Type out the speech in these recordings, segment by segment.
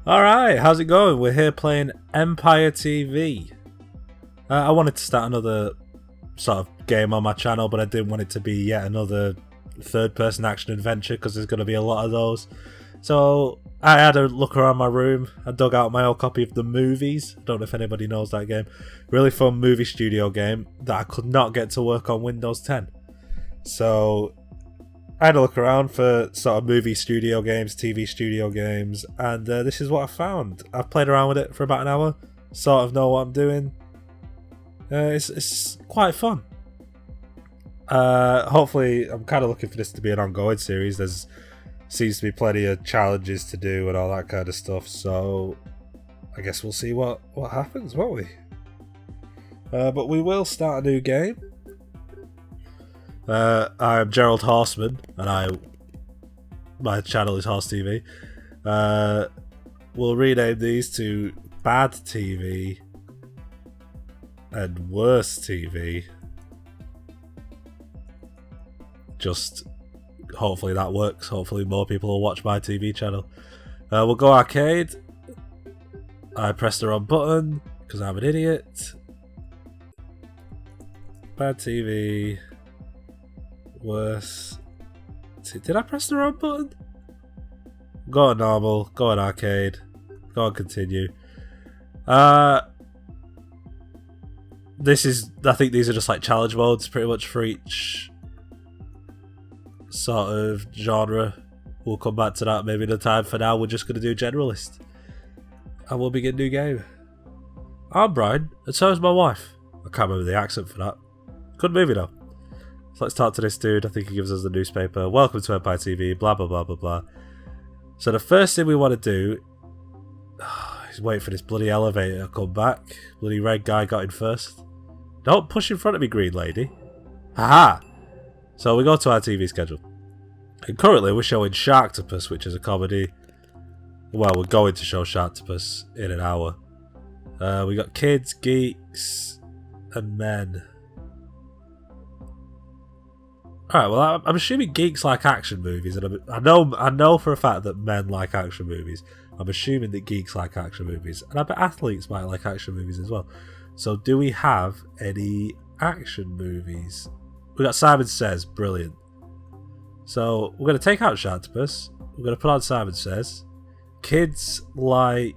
Alright, how's it going? We're here playing Empire TV. I wanted to start another sort of game on my channel, but I didn't want it to be yet another third-person action adventure because there's going to be a lot of those. So I had a look around my room. I dug out my old copy of The Movies. I don't know if anybody knows that game. Really fun movie studio game that I could not get to work on Windows 10. So I had a look around for sort of movie studio games, TV studio games, and this is what I found. I've played around with it for about an hour, sort of know what I'm doing. It's quite fun. Hopefully, I'm kind of looking for this to be an ongoing series. There's seems to be plenty of challenges to do and all that kind of stuff, so I guess we'll see what happens, won't we? But we will start a new game. I'm Gerald Horseman, and my channel is Horse TV. We'll rename these to Bad TV and Worse TV. Just hopefully that works. Hopefully more people will watch my TV channel. We'll go arcade. I pressed the wrong button because I'm an idiot. Bad TV. Worse. Did I press the wrong button? Go on normal, go on arcade, go on continue. I think these are just like challenge modes pretty much for each sort of genre. We'll come back to that maybe in a time. For now, we're just going to do generalist. And we'll begin new game. I'm Brian, and so is my wife. I can't remember the accent for that. Good movie though. So let's talk to this dude. I think he gives us the newspaper. Welcome to Empire TV, blah blah blah blah blah. So the first thing we want to do is wait for this bloody elevator to come back. Bloody red guy got in first. Don't push in front of me, green lady. Haha! So we go to our TV schedule. And currently we're showing Sharktopus, which is a comedy. Well, we're going to show Sharktopus in an hour. We got kids, geeks, and men. Alright, well, I'm assuming geeks like action movies, and I know for a fact that men like action movies. I'm assuming that geeks like action movies, and I bet athletes might like action movies as well. So, do we have any action movies? We got Simon Says, brilliant. So, we're going to take out Sharktopus. We're going to put on Simon Says. Kids like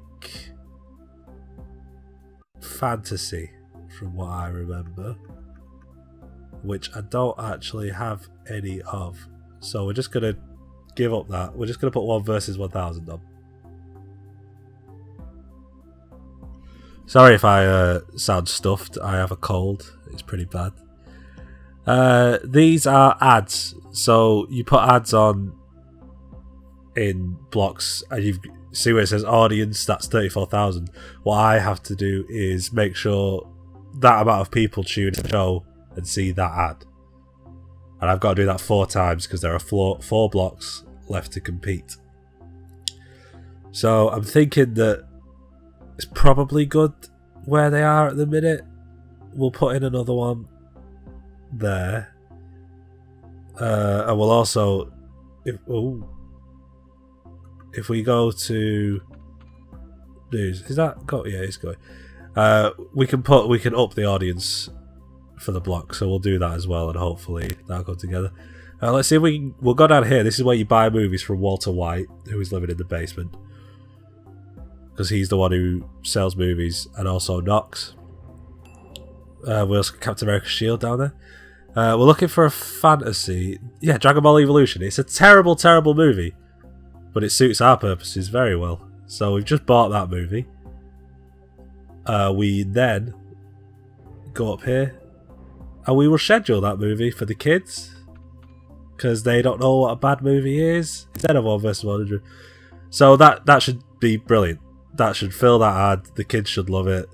fantasy, from what I remember. Which I don't actually have any of. So we're just going to give up that. We're just going to put 1 versus 1000 on. Sorry if I sound stuffed. I have a cold. It's pretty bad. These are ads. So you put ads on in blocks and you see where it says audience, that's 34,000. What I have to do is make sure that amount of people tune in the show and see that ad, and I've got to do that 4 times because there are 4 blocks left to compete. So I'm thinking that it's probably good where they are at the minute. We'll put in another one there, and we'll also if we go to news, is that go? Yeah, it's going. We can up the audience for the block, so we'll do that as well, and hopefully that'll go together. Let's see if we'll go down here. This is where you buy movies from Walter White, who is living in the basement, because he's the one who sells movies and also knocks. We also got Captain America's shield down there. We're looking for a fantasy. Yeah, Dragonball Evolution. It's a terrible, terrible movie, but it suits our purposes very well. So we've just bought that movie. We then go up here, and we will schedule that movie for the kids, because they don't know what a bad movie is, instead of 1 versus 100. So that should be brilliant. That should fill that ad. The kids should love it.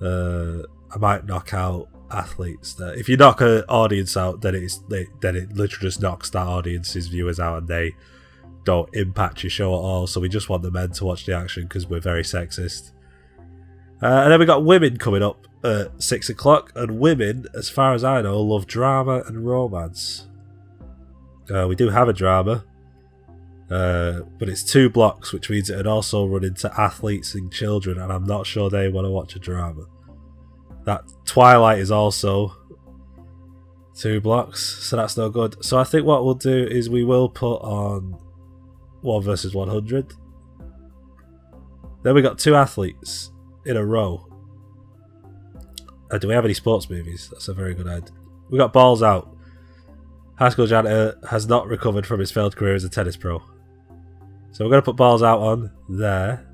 I might knock out athletes there. If you knock an audience out, then it literally just knocks that audience's viewers out, and they don't impact your show at all. So we just want the men to watch the action because we're very sexist. And then we got women coming up at 6 o'clock, and women, as far as I know, love drama and romance. We do have a drama. But it's 2 blocks, which means it'd also run into athletes and children, and I'm not sure they want to watch a drama. That Twilight is also 2 blocks, so that's no good. So I think what we'll do is we will put on 1 versus 100. Then we got 2 athletes in a row. Do we have any sports movies? That's a very good idea. We got Balls Out. High school janitor has not recovered from his failed career as a tennis pro. So we're going to put Balls Out on there.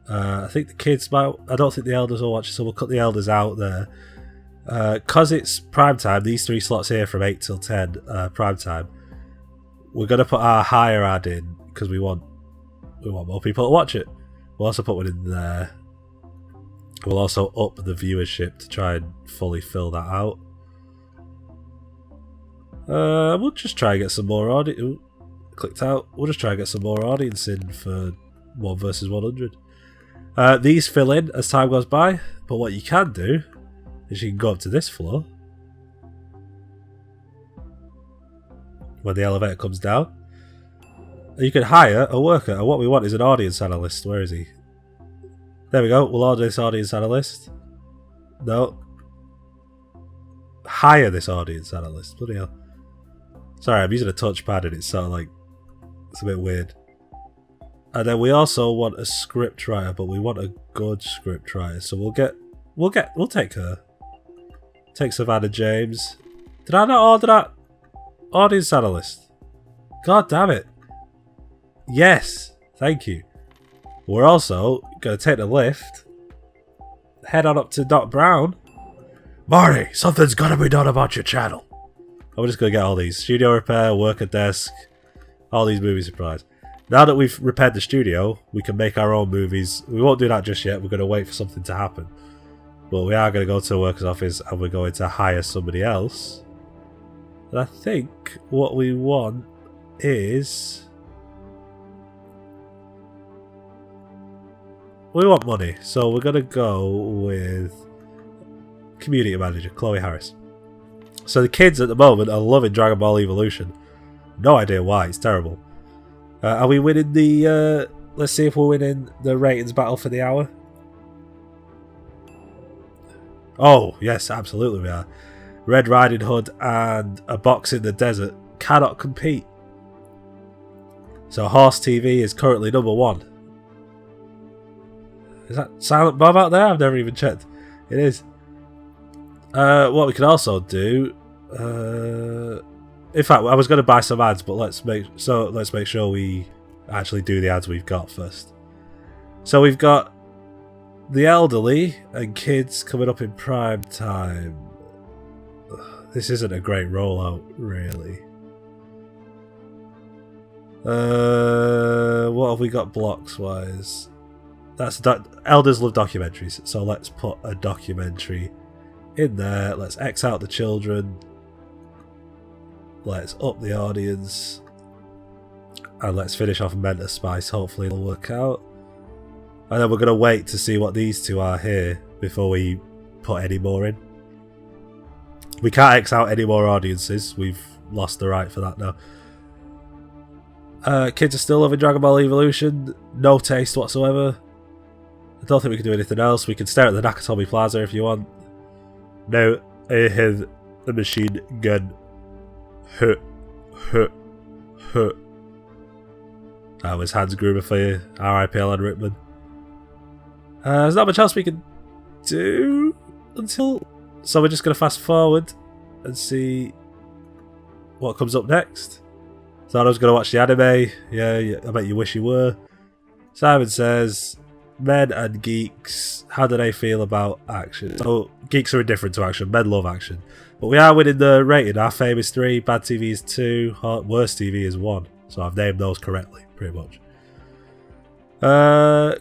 I think the kids might... I don't think the elders will watch it, so we'll cut the elders out there. Because it's prime time, these 3 slots here from 8 till 10, prime time, we're going to put our higher ad in because we want more people to watch it. We'll also put one in there. We'll also up the viewership to try and fully fill that out. We'll just try and get some more audience. Clicked out. We'll just try and get some more audience in for 1 versus 100. These fill in as time goes by, but what you can do is you can go up to this floor when the elevator comes down. You can hire a worker, and what we want is an audience analyst. Where is he? There we go. We'll order this audience analyst. No. Hire this audience analyst. Bloody hell. Sorry, I'm using a touchpad and it's sort of like... It's a bit weird. And then we also want a script writer, but we want a good script writer. So we'll take her. Take Savannah James. Did I not order that? Audience analyst. God damn it. Yes. Thank you. We're also going to take the lift. Head on up to Doc Brown. Marty, something's got to be done about your channel. I'm just going to get all these. Studio repair, worker desk, all these movie supplies. Now that we've repaired the studio, we can make our own movies. We won't do that just yet. We're going to wait for something to happen. But we are going to go to a worker's office and we're going to hire somebody else. And I think what we want is... We want money. So we're going to go with community manager, Chloe Harris. So the kids at the moment are loving Dragonball Evolution. No idea why, it's terrible. Are we winning the... let's see if we're winning the ratings battle for the hour. Oh, yes, absolutely we are. Red Riding Hood and A Box in the Desert cannot compete. So Horse TV is currently number 1. Is that Silent Bob out there? I've never even checked. It is. What we can also do... in fact, I was going to buy some ads, but let's make sure we actually do the ads we've got first. So we've got the elderly and kids coming up in prime time. This isn't a great rollout, really. What have we got blocks wise? That's elders love documentaries, so let's put a documentary in there. Let's X out the children. Let's up the audience. And let's finish off Mentor Spice. Hopefully it'll work out. And then we're going to wait to see what these 2 are here before we put any more in. We can't X out any more audiences. We've lost the right for that now. Kids are still loving Dragon Ball Evolution. No taste whatsoever. I don't think we can do anything else. We can stare at the Nakatomi Plaza if you want. Now I have a machine gun. That was Hans Gruber for you. R.I.P. Alan Rickman. There's not much else we can do until... So we're just going to fast forward and see what comes up next. Thought I was going to watch the anime. Yeah, I bet you wish you were. Simon says, men and geeks, how do they feel about action? So geeks are indifferent to action. Men love action. But we are winning the rating. Our fame is 3, bad TV is 2, worst TV is 1. So I've named those correctly, pretty much.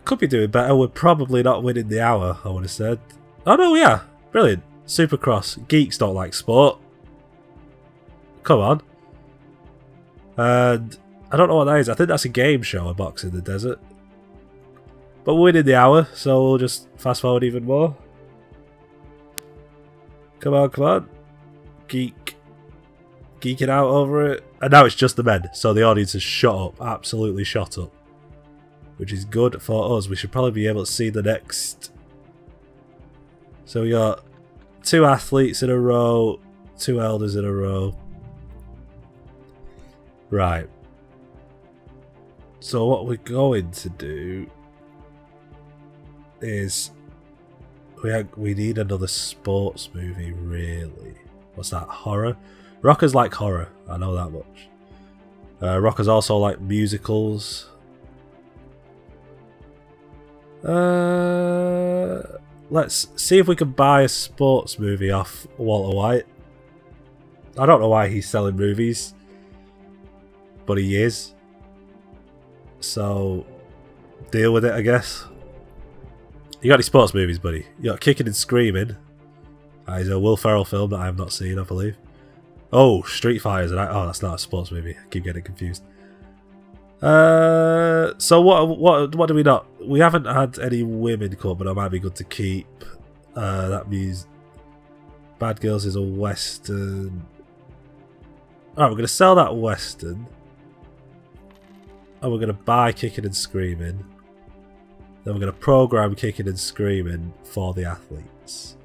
Could be doing better. We're probably not winning the hour, I would have said. Oh no, we are. Brilliant. Supercross. Geeks don't like sport. Come on. And I don't know what that is. I think that's a game show, A Box in the Desert. But we're winning the hour, so we'll just fast forward even more. Come on, come on. Geek. geeking out over it. And now it's just the men, so the audience has shut up, absolutely shut up. Which is good for us. We should probably be able to see the next. So we got 2 athletes in a row, 2 elders in a row. Right. So what we're going to do is we need another sports movie, really. What's that? Horror? Rockers like horror, I know that much. Rockers also like musicals. Let's see if we can buy a sports movie off Walter White. I don't know why he's selling movies, but he is. So, deal with it, I guess. You got any sports movies, buddy? You got Kicking and Screaming. That is a Will Ferrell film that I have not seen, I believe. Oh, Street Fighters. Oh, that's not a sports movie. I keep getting confused. So what do we not? We haven't had any women come, but it might be good to keep. That means Bad Girls is a western. Alright, we're going to sell that western. And we're going to buy Kicking and Screaming. Then we're going to program Kicking and Screaming for the athletes.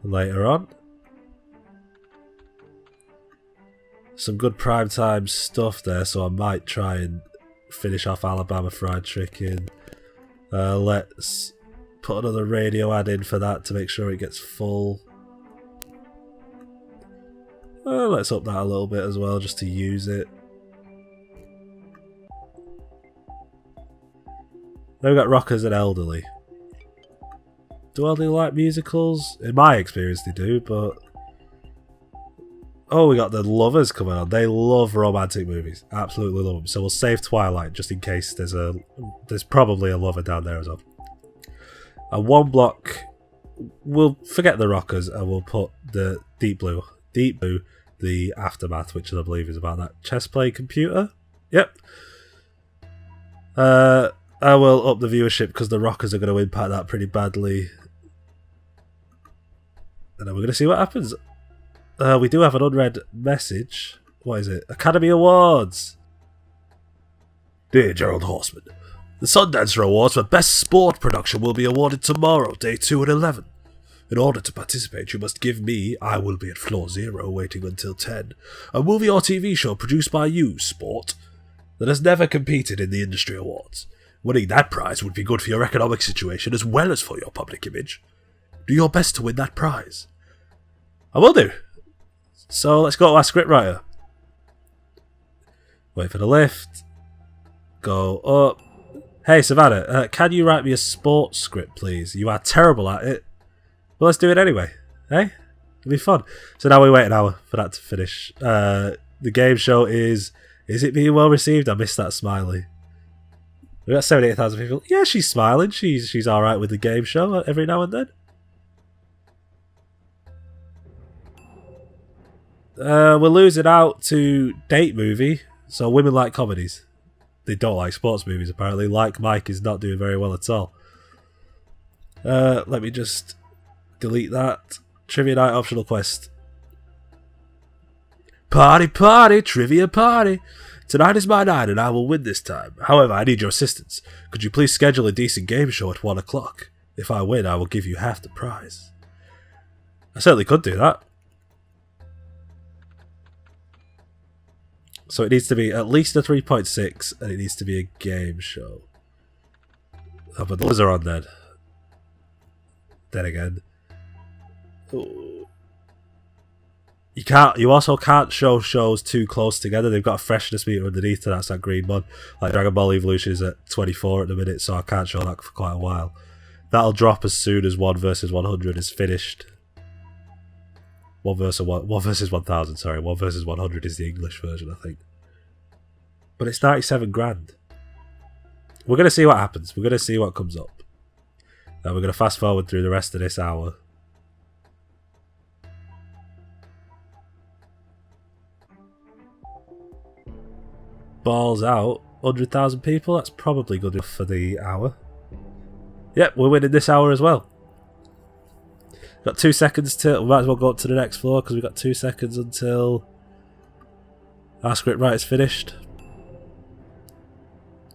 Later on. Some good primetime stuff there, so I might try and finish off Alabama Fried Chicken. Let's put another radio ad in for that to make sure it gets full. Let's up that a little bit as well, just to use it. Then we've got Rockers and Elderly. Do elderly like musicals? In my experience they do, but... Oh, we got the Lovers coming on. They love romantic movies. Absolutely love them. So we'll save Twilight just in case there's probably a lover down there as well. And one block, we'll forget the Rockers and we'll put the Deep Blue. Deep Blue, the Aftermath, which I believe is about that chess playing computer. Yep. I will up the viewership because the Rockers are going to impact that pretty badly. And then we're going to see what happens. We do have an unread message. What is it? Academy Awards. Dear Gerald Horseman, the Sundancer Awards for Best Sport Production will be awarded tomorrow, day 2 and 11. In order to participate, you must give me, I will be at floor 0 waiting until 10, a movie or TV show produced by you, sport, that has never competed in the industry awards. Winning that prize would be good for your economic situation as well as for your public image. Do your best to win that prize. I will do. So let's go to our scriptwriter. Wait for the lift. Go up. Hey Savannah, can you write me a sports script please? You are terrible at it. Well, let's do it anyway. Hey? It'll be fun. So now we wait an hour for that to finish. The game show is it being well received? I missed that smiley. We got 78,000 people. Yeah, she's smiling. She's alright with the game show every now and then. We're losing out to date movie. So women like comedies. They don't like sports movies apparently. Like Mike is not doing very well at all. Let me just delete that. Trivia night optional quest. Party, party, trivia party. Tonight is my night and I will win this time. However, I need your assistance. Could you please schedule a decent game show at 1 o'clock? If I win, I will give you half the prize. I certainly could do that. So it needs to be at least a 3.6 and it needs to be a game show. Oh, but those are on then. Then again. Ooh. You also can't show shows too close together. They've got a freshness meter underneath and that's that green one. Like Dragon Ball Evolution is at 24 at the minute, so I can't show that for quite a while. That'll drop as soon as 1 versus 100 is finished. 1 versus 1000, sorry. 1 versus 100 is the English version, I think. But it's 97 grand. We're going to see what happens. We're going to see what comes up. And we're going to fast forward through the rest of this hour. Balls out. 100,000 people. That's probably good enough for the hour. Yep, we're winning this hour as well. Got 2 seconds till... We might as well go up to the next floor because we've got 2 seconds until our scriptwriter's finished.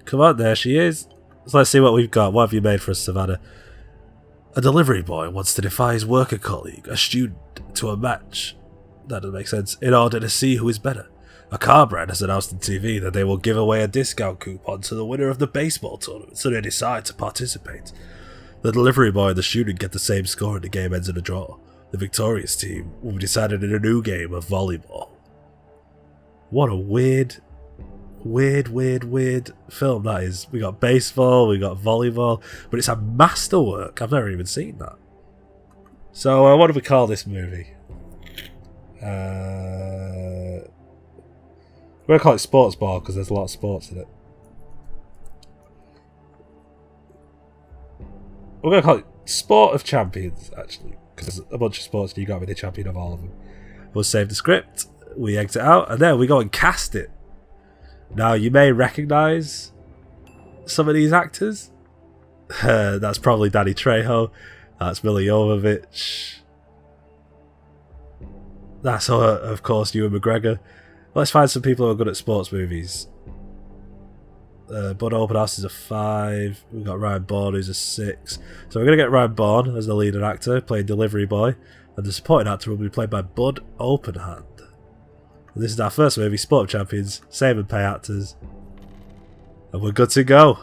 Come on, there she is. So let's see what we've got. What have you made for us, Savannah? A delivery boy wants to defy his worker colleague, a student, to a match. That doesn't make sense. In order to see who is better. A car brand has announced on TV that they will give away a discount coupon to the winner of the baseball tournament, so they decide to participate. The delivery boy and the student get the same score and the game ends in a draw. The victorious team will be decided in a new game of volleyball. What a weird film that is. We got baseball, we got volleyball, but it's a masterwork. I've never even seen that. So what do we call this movie? We're going to call it Sports Ball because there's a lot of sports in it. We're going to call it Sport of Champions, actually, because there's a bunch of sports and you got to be the champion of all of them. We'll save the script, we exit out, and then we go and cast it. Now, you may recognise some of these actors. That's probably Danny Trejo. That's Mila Jovovich. That's, of course, Ewan McGregor. Let's find some people who are good at sports movies. Bud Openhouse is a 5. We've got Ryan Bourne who's a 6. So we're going to get Ryan Bourne as the leading actor, playing Delivery Boy. And the supporting actor will be played by Bud Openhand. And this is our first movie, Sport of Champions. Save and pay actors. And we're good to go.